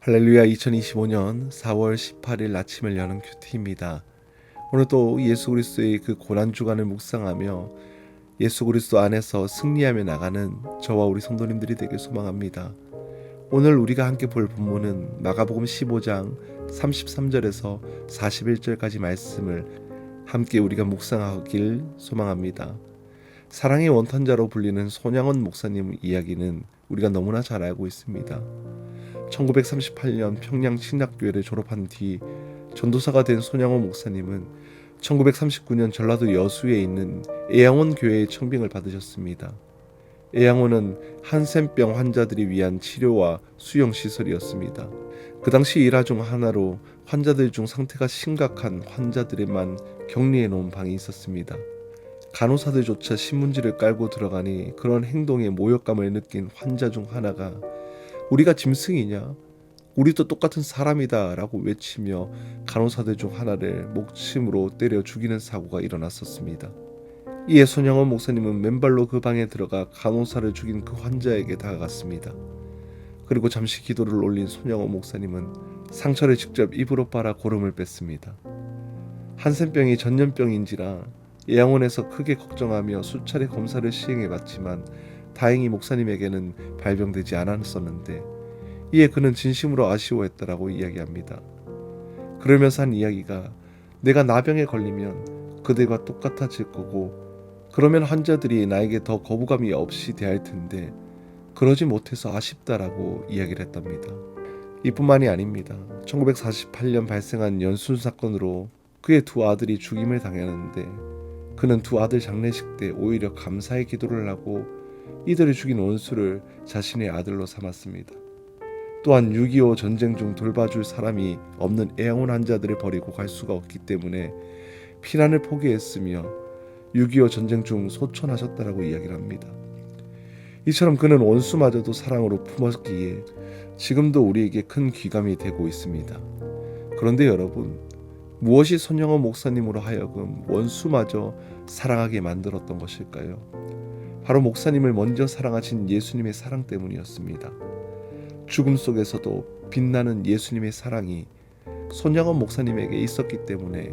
할렐루야. 2025년 4월 18일 아침을 여는 큐티입니다. 오늘 또 예수 그리스도의 그 고난 주간을 묵상하며 예수 그리스도 안에서 승리하며 나가는 저와 우리 성도님들이 되길 소망합니다. 오늘 우리가 함께 볼 본문은 마가복음 15장 33절에서 41절까지 말씀을 함께 우리가 묵상하길 소망합니다. 사랑의 원탄자로 불리는 손양원 목사님 이야기는 우리가 너무나 잘 알고 있습니다. 1938년 평양 신학교회를 졸업한 뒤 전도사가 된 손양원 목사님은 1939년 전라도 여수에 있는 애양원 교회의 청빙을 받으셨습니다. 애양원은 한센병 환자들이 위한 치료와 수용 시설이었습니다. 그 당시 일화 중 하나로 환자들 중 상태가 심각한 환자들에만 격리해 놓은 방이 있었습니다. 간호사들조차 신문지를 깔고 들어가니 그런 행동에 모욕감을 느낀 환자 중 하나가 우리가 짐승이냐? 우리도 똑같은 사람이다 라고 외치며 간호사들 중 하나를 목침으로 때려 죽이는 사고가 일어났었습니다. 이에 손양원 목사님은 맨발로 그 방에 들어가 간호사를 죽인 그 환자에게 다가갔습니다. 그리고 잠시 기도를 올린 손양원 목사님은 상처를 직접 입으로 빨아 고름을 뺐습니다. 한센병이 전염병인지라 예양원에서 크게 걱정하며 수차례 검사를 시행해봤지만 다행히 목사님에게는 발병되지 않았었는데 이에 그는 진심으로 아쉬워했다라고 이야기합니다. 그러면서 한 이야기가 내가 나병에 걸리면 그들과 똑같아질 거고 그러면 환자들이 나에게 더 거부감이 없이 대할 텐데 그러지 못해서 아쉽다라고 이야기를 했답니다. 이뿐만이 아닙니다. 1948년 발생한 연순 사건으로 그의 두 아들이 죽임을 당했는데 그는 두 아들 장례식 때 오히려 감사의 기도를 하고 이들을 죽인 원수를 자신의 아들로 삼았습니다. 또한 6.25 전쟁 중 돌봐줄 사람이 없는 애양원 환자들을 버리고 갈 수가 없기 때문에 피난을 포기했으며 6.25 전쟁 중 소천하셨다라고 이야기를 합니다. 이처럼 그는 원수마저도 사랑으로 품었기에 지금도 우리에게 큰 귀감이 되고 있습니다. 그런데 여러분, 무엇이 손양원 목사님으로 하여금 원수마저 사랑하게 만들었던 것일까요? 바로 목사님을 먼저 사랑하신 예수님의 사랑 때문이었습니다. 죽음 속에서도 빛나는 예수님의 사랑이 손양원 목사님에게 있었기 때문에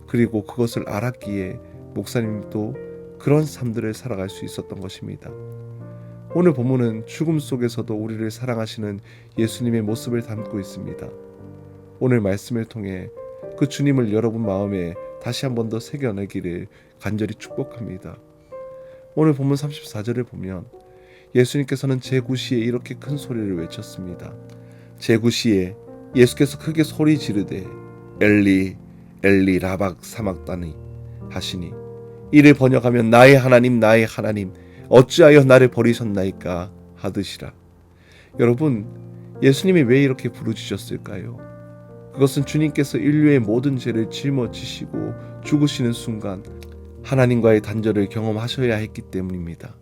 그리고 그것을 알았기에 목사님도 그런 삶들을 살아갈 수 있었던 것입니다. 오늘 본문은 죽음 속에서도 우리를 사랑하시는 예수님의 모습을 담고 있습니다. 오늘 말씀을 통해 그 주님을 여러분 마음에 다시 한 번 더 새겨내기를 간절히 축복합니다. 오늘 본문 34절을 보면 예수님께서는 제9시에 이렇게 큰 소리를 외쳤습니다. 제9시에 예수께서 크게 소리 지르되 엘리 엘리 라박 사막다니 하시니 이를 번역하면 나의 하나님 어찌하여 나를 버리셨나이까 하듯이라. 여러분, 예수님이 왜 이렇게 부르짖었을까요? 그것은 주님께서 인류의 모든 죄를 짊어지시고 죽으시는 순간 하나님과의 단절을 경험하셔야 했기 때문입니다.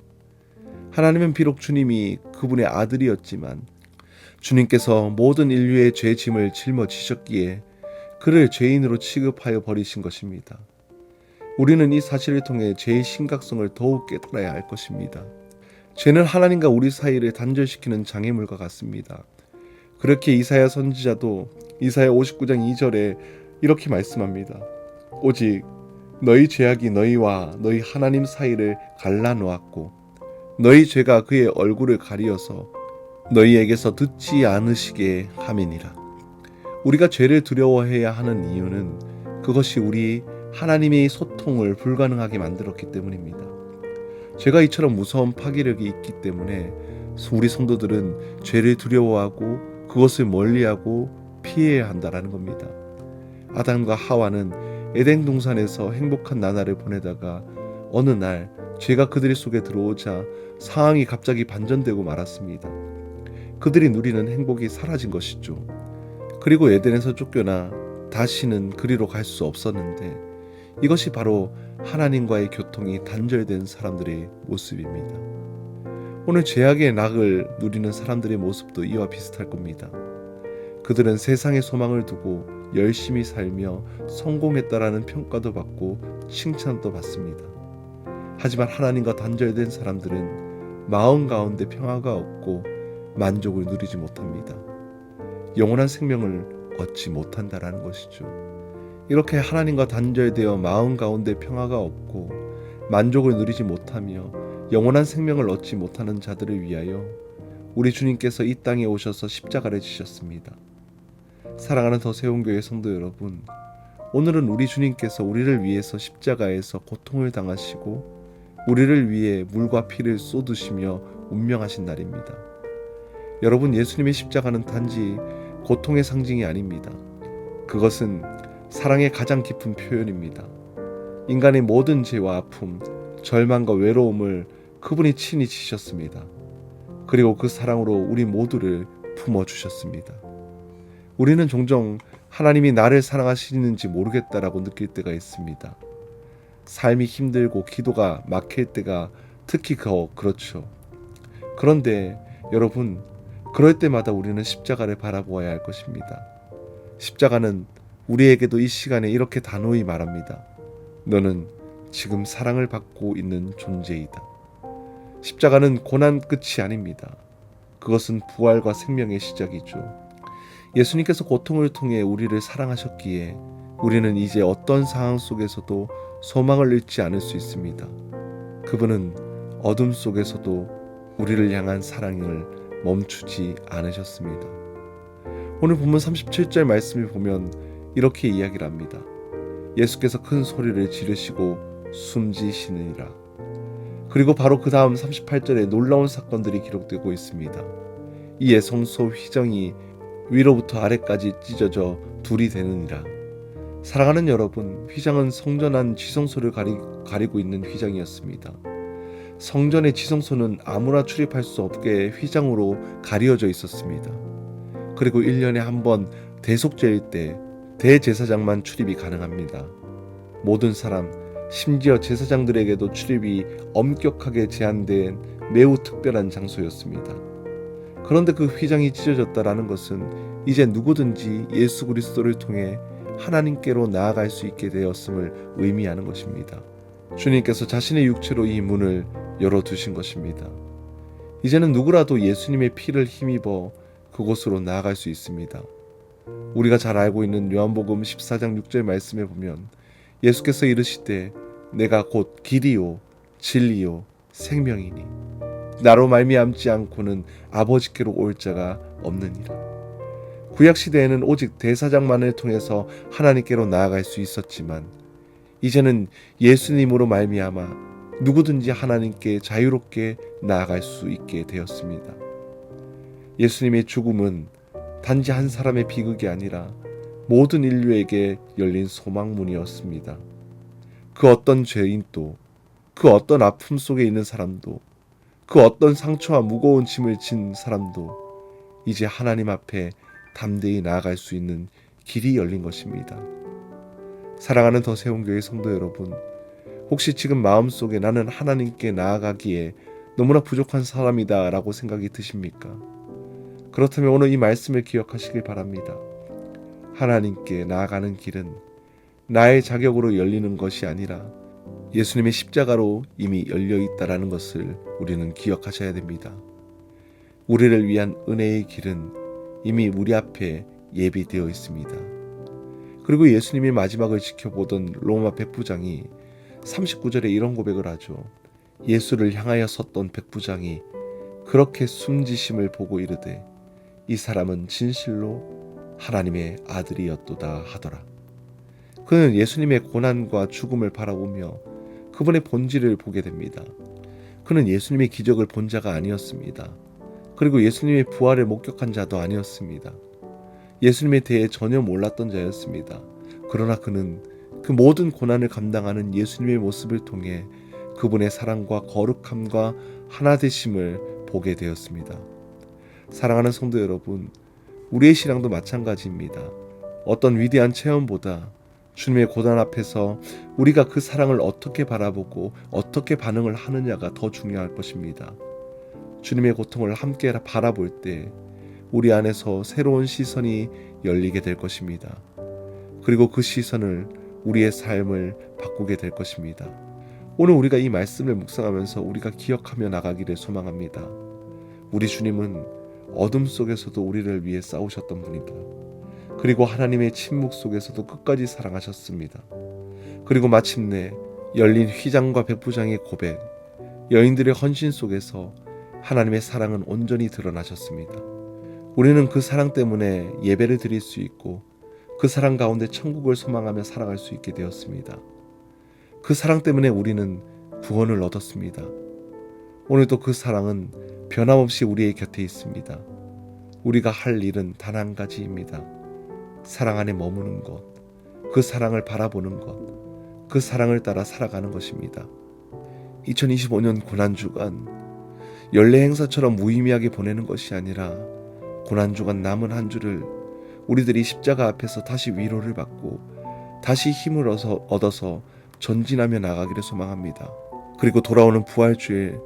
하나님은 비록 주님이 그분의 아들이었지만 주님께서 모든 인류의 죄 짐을 짊어지셨기에 그를 죄인으로 취급하여 버리신 것입니다. 우리는 이 사실을 통해 죄의 심각성을 더욱 깨달아야 할 것입니다. 죄는 하나님과 우리 사이를 단절시키는 장애물과 같습니다. 그렇게 이사야 선지자도 이사야 59장 2절에 이렇게 말씀합니다. 오직 너희 죄악이 너희와 너희 하나님 사이를 갈라놓았고 너희 죄가 그의 얼굴을 가리어서 너희에게서 듣지 않으시게 함이니라. 우리가 죄를 두려워해야 하는 이유는 그것이 우리 하나님의 소통을 불가능하게 만들었기 때문입니다. 죄가 이처럼 무서운 파괴력이 있기 때문에 우리 성도들은 죄를 두려워하고 그것을 멀리하고 피해야 한다라는 겁니다. 아담과 하와는 에덴 동산에서 행복한 나날을 보내다가 어느 날 죄가 그들 속에 들어오자 상황이 갑자기 반전되고 말았습니다. 그들이 누리는 행복이 사라진 것이죠. 그리고 에덴에서 쫓겨나 다시는 그리로 갈 수 없었는데 이것이 바로 하나님과의 교통이 단절된 사람들의 모습입니다. 오늘 죄악의 낙을 누리는 사람들의 모습도 이와 비슷할 겁니다. 그들은 세상의 소망을 두고 열심히 살며 성공했다라는 평가도 받고 칭찬도 받습니다. 하지만 하나님과 단절된 사람들은 마음 가운데 평화가 없고 만족을 누리지 못합니다. 영원한 생명을 얻지 못한다라는 것이죠. 이렇게 하나님과 단절되어 마음 가운데 평화가 없고 만족을 누리지 못하며 영원한 생명을 얻지 못하는 자들을 위하여 우리 주님께서 이 땅에 오셔서 십자가를 지셨습니다. 사랑하는 더 세운교회 성도 여러분, 오늘은 우리 주님께서 우리를 위해서 십자가에서 고통을 당하시고 우리를 위해 물과 피를 쏟으시며 운명하신 날입니다. 여러분, 예수님의 십자가는 단지 고통의 상징이 아닙니다. 그것은 사랑의 가장 깊은 표현입니다. 인간의 모든 죄와 아픔, 절망과 외로움을 그분이 친히 지셨습니다. 그리고 그 사랑으로 우리 모두를 품어주셨습니다. 우리는 종종 하나님이 나를 사랑하시는지 모르겠다라고 느낄 때가 있습니다. 삶이 힘들고 기도가 막힐 때가 특히 그렇죠. 그런데 여러분, 그럴 때마다 우리는 십자가를 바라보아야 할 것입니다. 십자가는 우리에게도 이 시간에 이렇게 단호히 말합니다. 너는 지금 사랑을 받고 있는 존재이다. 십자가는 고난 끝이 아닙니다. 그것은 부활과 생명의 시작이죠. 예수님께서 고통을 통해 우리를 사랑하셨기에 우리는 이제 어떤 상황 속에서도 소망을 잃지 않을 수 있습니다. 그분은 어둠 속에서도 우리를 향한 사랑을 멈추지 않으셨습니다. 오늘 본문 37절 말씀을 보면 이렇게 이야기를 합니다. 예수께서 큰 소리를 지르시고 숨지시느니라. 그리고 바로 그 다음 38절에 놀라운 사건들이 기록되고 있습니다. 이에 성소 휘정이 위로부터 아래까지 찢어져 둘이 되느니라. 사랑하는 여러분, 휘장은 성전 안 지성소를 가리고 있는 휘장이었습니다. 성전의 지성소는 아무나 출입할 수 없게 휘장으로 가려져 있었습니다. 그리고 1년에 한 번 대속죄일 때 대제사장만 출입이 가능합니다. 모든 사람, 심지어 제사장들에게도 출입이 엄격하게 제한된 매우 특별한 장소였습니다. 그런데 그 휘장이 찢어졌다라는 것은 이제 누구든지 예수 그리스도를 통해 하나님께로 나아갈 수 있게 되었음을 의미하는 것입니다. 주님께서 자신의 육체로 이 문을 열어두신 것입니다. 이제는 누구라도 예수님의 피를 힘입어 그곳으로 나아갈 수 있습니다. 우리가 잘 알고 있는 요한복음 14장 6절 말씀에 보면 예수께서 이르시되 내가 곧 길이요 진리요 생명이니 나로 말미암지 않고는 아버지께로 올 자가 없느니라. 구약시대에는 오직 대사장만을 통해서 하나님께로 나아갈 수 있었지만 이제는 예수님으로 말미암아 누구든지 하나님께 자유롭게 나아갈 수 있게 되었습니다. 예수님의 죽음은 단지 한 사람의 비극이 아니라 모든 인류에게 열린 소망문이었습니다. 그 어떤 죄인도, 그 어떤 아픔 속에 있는 사람도, 그 어떤 상처와 무거운 짐을 진 사람도 이제 하나님 앞에 담대히 나아갈 수 있는 길이 열린 것입니다. 사랑하는 더 세운교회 성도 여러분, 혹시 지금 마음속에 나는 하나님께 나아가기에 너무나 부족한 사람이다 라고 생각이 드십니까? 그렇다면 오늘 이 말씀을 기억하시길 바랍니다. 하나님께 나아가는 길은 나의 자격으로 열리는 것이 아니라 예수님의 십자가로 이미 열려 있다라는 것을 우리는 기억하셔야 됩니다. 우리를 위한 은혜의 길은 이미 우리 앞에 예비되어 있습니다. 그리고 예수님이 마지막을 지켜보던 로마 백부장이 39절에 이런 고백을 하죠. 예수를 향하여 섰던 백부장이 그렇게 숨지심을 보고 이르되 이 사람은 진실로 하나님의 아들이었도다 하더라. 그는 예수님의 고난과 죽음을 바라보며 그분의 본질을 보게 됩니다. 그는 예수님의 기적을 본 자가 아니었습니다. 그리고 예수님의 부활을 목격한 자도 아니었습니다. 예수님에 대해 전혀 몰랐던 자였습니다. 그러나 그는 그 모든 고난을 감당하는 예수님의 모습을 통해 그분의 사랑과 거룩함과 하나되심을 보게 되었습니다. 사랑하는 성도 여러분, 우리의 신앙도 마찬가지입니다. 어떤 위대한 체험보다 주님의 고난 앞에서 우리가 그 사랑을 어떻게 바라보고 어떻게 반응을 하느냐가 더 중요할 것입니다. 주님의 고통을 함께 바라볼 때 우리 안에서 새로운 시선이 열리게 될 것입니다. 그리고 그 시선을 우리의 삶을 바꾸게 될 것입니다. 오늘 우리가 이 말씀을 묵상하면서 우리가 기억하며 나가기를 소망합니다. 우리 주님은 어둠 속에서도 우리를 위해 싸우셨던 분이다. 그리고 하나님의 침묵 속에서도 끝까지 사랑하셨습니다. 그리고 마침내 열린 휘장과 백부장의 고백, 여인들의 헌신 속에서 하나님의 사랑은 온전히 드러나셨습니다. 우리는 그 사랑 때문에 예배를 드릴 수 있고 그 사랑 가운데 천국을 소망하며 살아갈 수 있게 되었습니다. 그 사랑 때문에 우리는 구원을 얻었습니다. 오늘도 그 사랑은 변함없이 우리의 곁에 있습니다. 우리가 할 일은 단 한 가지입니다. 사랑 안에 머무는 것, 그 사랑을 바라보는 것, 그 사랑을 따라 살아가는 것입니다. 2025년 고난주간 연례 행사처럼 무의미하게 보내는 것이 아니라 고난주간 남은 한 주를 우리들이 십자가 앞에서 다시 위로를 받고 다시 힘을 얻어서 전진하며 나가기를 소망합니다. 그리고 돌아오는 부활주일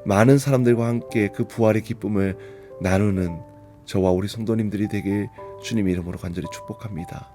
많은 사람들과 함께 그 부활의 기쁨을 나누는 저와 우리 성도님들이 되길 주님 이름으로 간절히 축복합니다.